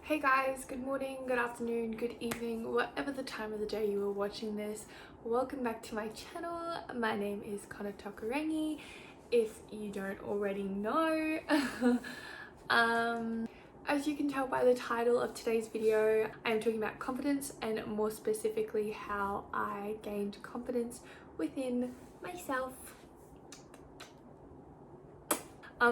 Hey guys, good morning, good afternoon, good evening, whatever the time of the day you are watching this. Welcome back to my channel. My name is Connor Tokarengi, if you don't already know. As you can tell by the title of today's video, I am talking about confidence and more specifically how I gained confidence within myself.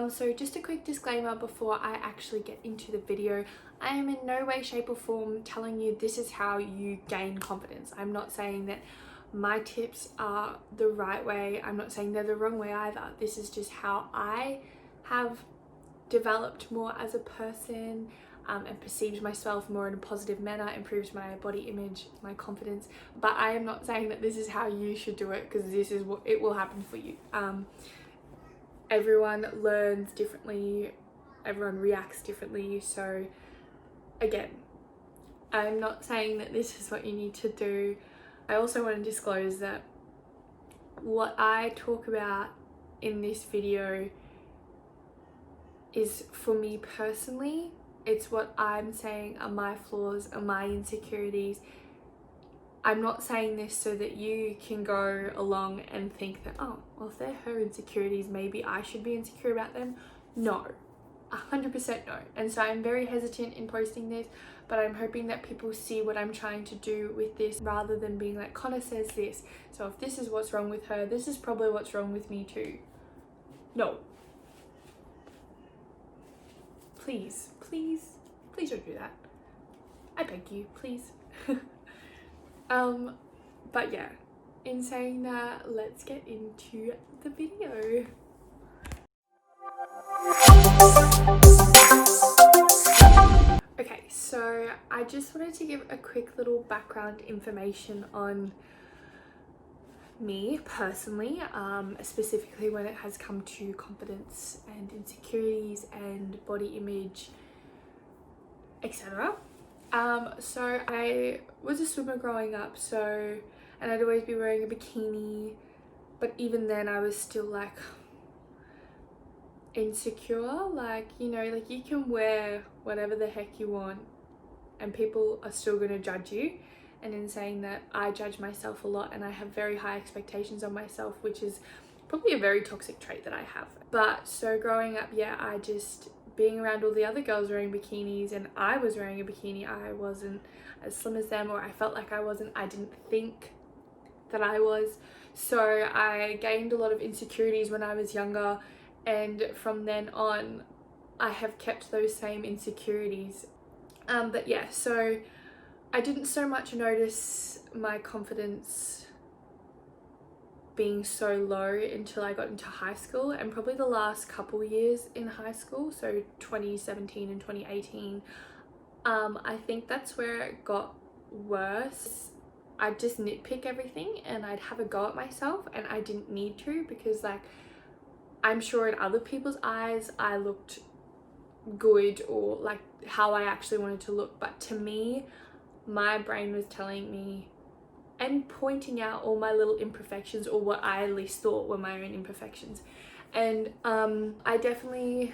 So just a quick disclaimer before I actually get into the video. I am in no way, shape or form telling you this is how you gain confidence. I'm not saying that my tips are the right way. I'm not saying they're the wrong way either. This is just how I have developed more as a person and perceived myself more in a positive manner, improved my body image, my confidence. But I am not saying that this is how you should do it, because this is what it will happen for you. Everyone learns differently, everyone reacts differently, so again, I'm not saying that this is what you need to do. I also want to disclose that what I talk about in this video is for me personally. It's what I'm saying are my flaws and my insecurities. I'm not saying this so that you can go along and think that, oh, well, if they're her insecurities, maybe I should be insecure about them. No, 100% no. And so I'm very hesitant in posting this, but I'm hoping that people see what I'm trying to do with this, rather than being like, Connor says this, so if this is what's wrong with her, this is probably what's wrong with me too. No. Please, please, please don't do that. I beg you, please. But yeah, in saying that, let's get into the video. Okay, so I just wanted to give a quick little background information on me personally, specifically when it has come to confidence and insecurities and body image, etc. So I was a swimmer growing up, and I'd always be wearing a bikini, but even then I was still like insecure, like, you know, like you can wear whatever the heck you want and people are still going to judge you. And in saying that, I judge myself a lot and I have very high expectations on myself, which is probably a very toxic trait that I have. But so growing up, yeah, I just being around all the other girls wearing bikinis and I was wearing a bikini, I wasn't as slim as them, or I felt like I wasn't. I didn't think that I was. So I gained a lot of insecurities when I was younger, and from then on I have kept those same insecurities. But yeah, so I didn't so much notice my confidence being so low until I got into high school, and probably the last couple years in high school, so 2017 and 2018. I think that's where it got worse. I'd just nitpick everything and I'd have a go at myself, and I didn't need to, because like I'm sure in other people's eyes I looked good, or like how I actually wanted to look, but to me my brain was telling me and pointing out all my little imperfections, or what I at least thought were my own imperfections. And I definitely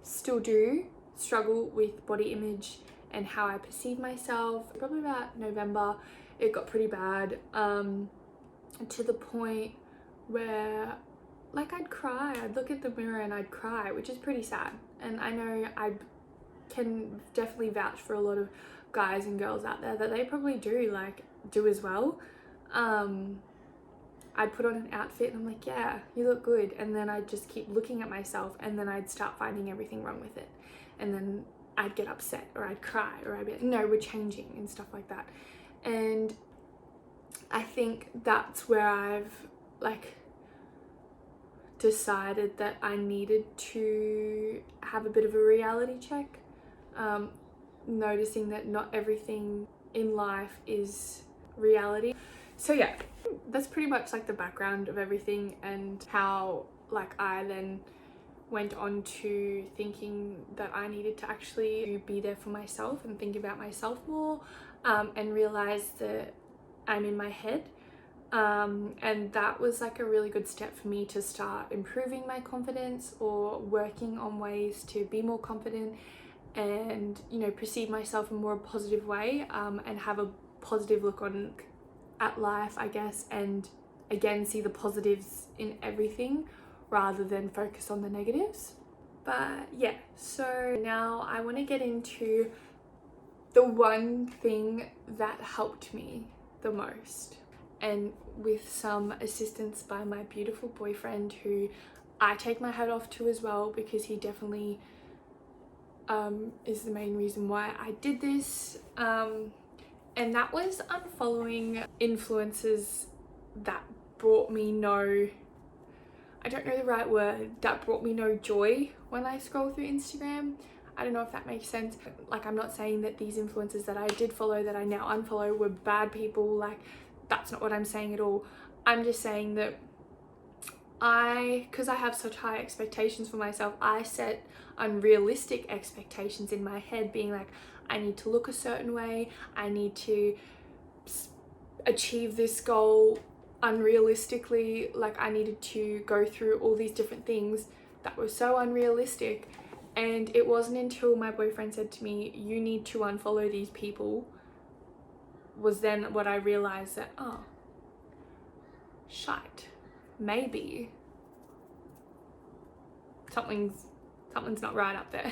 still do struggle with body image and how I perceive myself. Probably about November it got pretty bad, to the point where like I'd cry. I'd look at the mirror and I'd cry, which is pretty sad. And I know I can definitely vouch for a lot of guys and girls out there that they probably do as well. I'd put on an outfit and I'm like, yeah, you look good, and then I'd just keep looking at myself, and then I'd start finding everything wrong with it, and then I'd get upset, or I'd cry, or I'd be like, no, we're changing, and stuff like that. And I think that's where I've like decided that I needed to have a bit of a reality check, noticing that not everything in life is reality. So yeah, that's pretty much like the background of everything, and how like I then went on to thinking that I needed to actually be there for myself and think about myself more, and realize that I'm in my head. And that was like a really good step for me to start improving my confidence or working on ways to be more confident and, you know, perceive myself in a more positive way, and have a positive look on at life, I guess, and again see the positives in everything rather than focus on the negatives. But yeah, so now I want to get into the one thing that helped me the most, and with some assistance by my beautiful boyfriend, who I take my hat off to as well, because he definitely is the main reason why I did this, and that was unfollowing influencers that brought me no, I don't know the right word, that brought me no joy when I scroll through Instagram. I don't know if that makes sense. Like, I'm not saying that these influencers that I did follow that I now unfollow were bad people. Like, that's not what I'm saying at all. I'm just saying that because I have such high expectations for myself, I set unrealistic expectations in my head, being like, I need to look a certain way, I need to achieve this goal unrealistically, like I needed to go through all these different things that were so unrealistic. And it wasn't until my boyfriend said to me, you need to unfollow these people, was then what I realized that, oh, shite, maybe something's not right up there.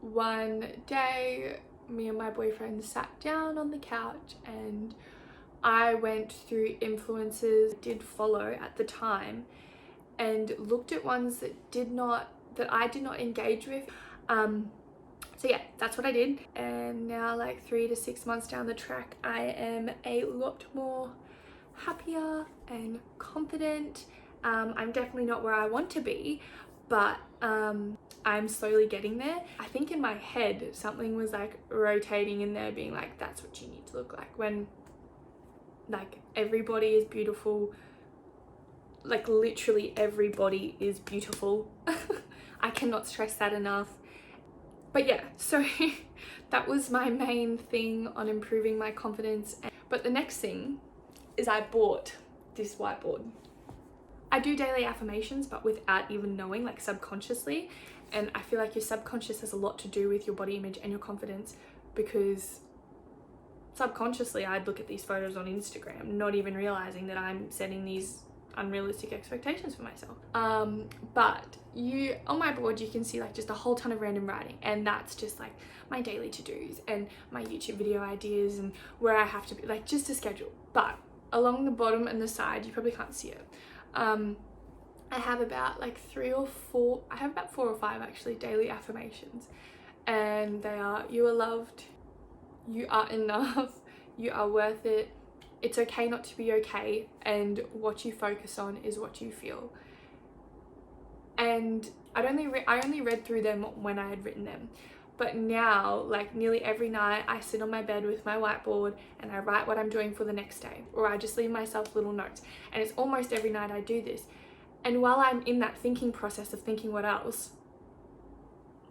One day, me and my boyfriend sat down on the couch and I went through influencers I did follow at the time and looked at ones that I did not engage with. So yeah, that's what I did. And now, like 3 to 6 months down the track, I am a lot more happier and confident. I'm definitely not where I want to be, but I'm slowly getting there. I think in my head something was like rotating in there, being like, that's what you need to look like, when like everybody is beautiful. Like literally everybody is beautiful. I cannot stress that enough. But yeah, so that was my main thing on improving my confidence. But the next thing is I bought this whiteboard. I do daily affirmations, but without even knowing, like subconsciously. And I feel like your subconscious has a lot to do with your body image and your confidence, because subconsciously I'd look at these photos on Instagram, not even realizing that I'm setting these unrealistic expectations for myself. But on my board you can see like just a whole ton of random writing, and that's just like my daily to-dos and my YouTube video ideas and where I have to be, like just a schedule. But along the bottom and the side, you probably can't see it, I have about like 4 or 5 actually daily affirmations, and they are: you are loved, you are enough, you are worth it, it's okay not to be okay, and what you focus on is what you feel. And I only read through them when I had written them, but now like nearly every night I sit on my bed with my whiteboard and I write what I'm doing for the next day, or I just leave myself little notes, and it's almost every night I do this. And while I'm in that thinking process of thinking what else,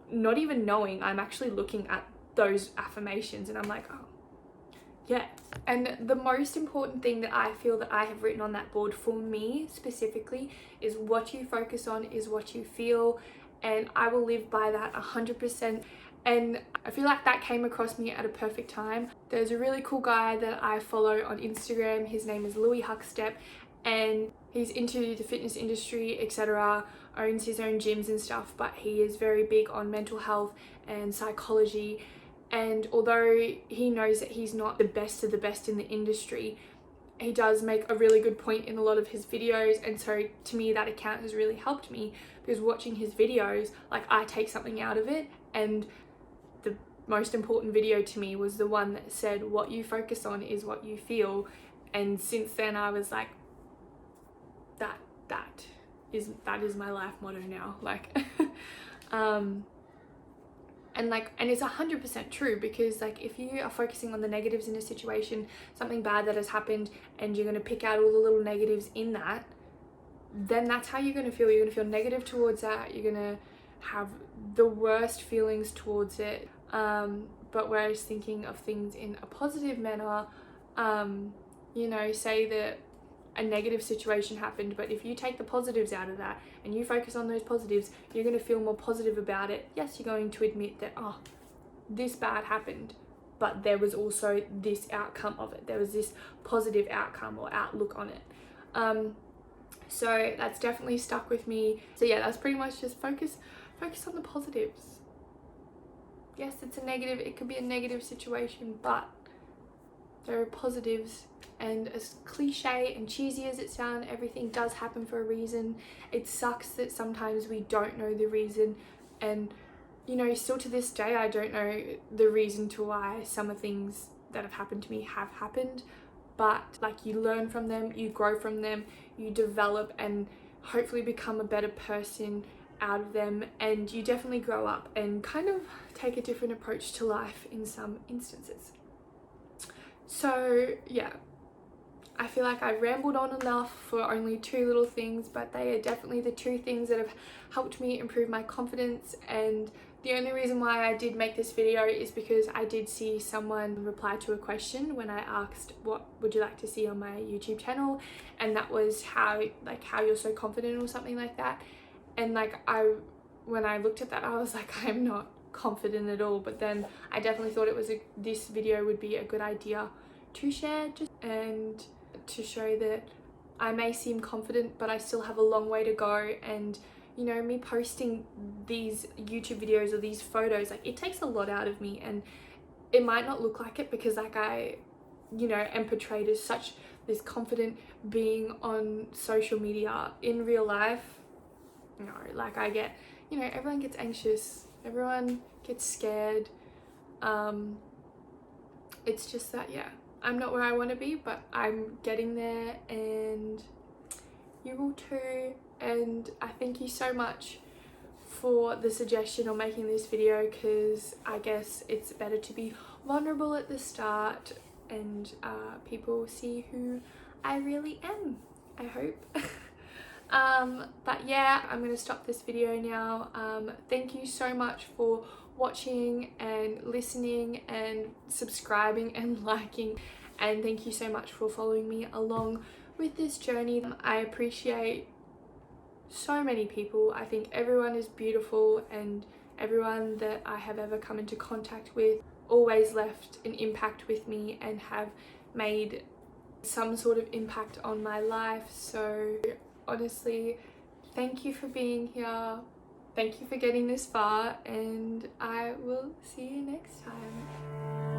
not even knowing, I'm actually looking at those affirmations and I'm like, oh yeah. And the most important thing that I feel that I have written on that board for me specifically is what you focus on is what you feel, and I will live by that 100%. And I feel like that came across me at a perfect time. There's a really cool guy that I follow on Instagram. His name is Louis Huckstep, and he's into the fitness industry, etc., owns his own gyms and stuff, but he is very big on mental health and psychology. And although he knows that he's not the best of the best in the industry, he does make a really good point in a lot of his videos. And so to me, that account has really helped me, because watching his videos, like I take something out of it. And the most important video to me was the one that said, what you focus on is what you feel. And since then I was like, that is my life motto now. Like and it's 100% true, because like if you are focusing on the negatives in a situation, something bad that has happened, and you're going to pick out all the little negatives in that, then that's how you're going to feel. You're going to feel negative towards that, you're going to have the worst feelings towards it. But whereas thinking of things in a positive manner, You know, say that a negative situation happened, but if you take the positives out of that and you focus on those positives, you're going to feel more positive about it. Yes, you're going to admit that, oh, this bad happened, but there was also this outcome of it. There was this positive outcome or outlook on it. So that's definitely stuck with me. So yeah, that's pretty much just focus on the positives. Yes, it's a negative, it could be a negative situation, but there are positives. And as cliche and cheesy as it sounds, everything does happen for a reason. It sucks that sometimes we don't know the reason, and you know, still to this day I don't know the reason to why some of the things that have happened to me have happened, but like, you learn from them, you grow from them, you develop and hopefully become a better person out of them, and you definitely grow up and kind of take a different approach to life in some instances. So yeah, I feel like I rambled on enough for only 2 little things, but they are definitely the 2 things that have helped me improve my confidence. And the only reason why I did make this video is because I did see someone reply to a question when I asked, what would you like to see on my YouTube channel? And that was how you're so confident or something like that. And like, when I looked at that, I was like, I'm not confident at all. But then I definitely thought this video would be a good idea to share, and to show that I may seem confident, but I still have a long way to go. And you know, me posting these YouTube videos or these photos, like, it takes a lot out of me, and it might not look like it because like I, you know, am portrayed as such this confident being on social media. In real life, no, like, I get, you know, everyone gets anxious, everyone gets scared. It's just that, yeah, I'm not where I want to be, but I'm getting there, and you will too. And I thank you so much for the suggestion on making this video, because I guess it's better to be vulnerable at the start, and people see who I really am, I hope. But yeah, I'm gonna stop this video now. Thank you so much for watching and listening and subscribing and liking, and thank you so much for following me along with this journey. I appreciate so many people. I think everyone is beautiful, and everyone that I have ever come into contact with always left an impact with me and have made some sort of impact on my life. So honestly, thank you for being here, thank you for getting this far, and I will see you next time.